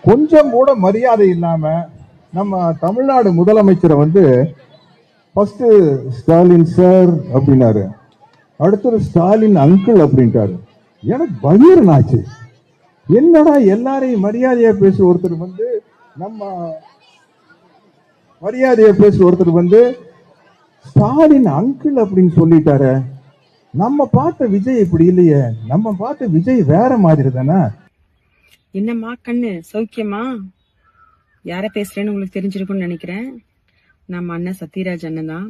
கொஞ்சம் கூட மரியாதை இல்லாம நம்ம தமிழ்நாடு முதலமைச்சரை வந்து ஃபர்ஸ்ட் ஸ்டாலின் சார் அப்படின்னாரு, அடுத்தது ஸ்டாலின் அங்கிள் அப்படின்ட்டாரு. எனக்கு பகீரன் ஆச்சு. என்னடா எல்லாரையும் மரியாதையா பேசுற ஒருத்தர் வந்து நம்ம மரியாதையா பேசுற ஒருத்தர் வந்து ஸ்டாலின் அங்கிள் அப்படின்னு சொல்லிட்டாரு. நம்ம பார்த்த விஜய் இப்படி இல்லையே, நம்ம பார்த்த விஜய் வேற மாதிரி தானே. என்னம்மா கண்ணு சௌக்கியமா? யார பேசுறேன்னு உங்களுக்கு தெரிஞ்சிருக்கும்னு நினைக்கிறேன். நம்ம அண்ணன் சத்யராஜ் அண்ணன் தான்.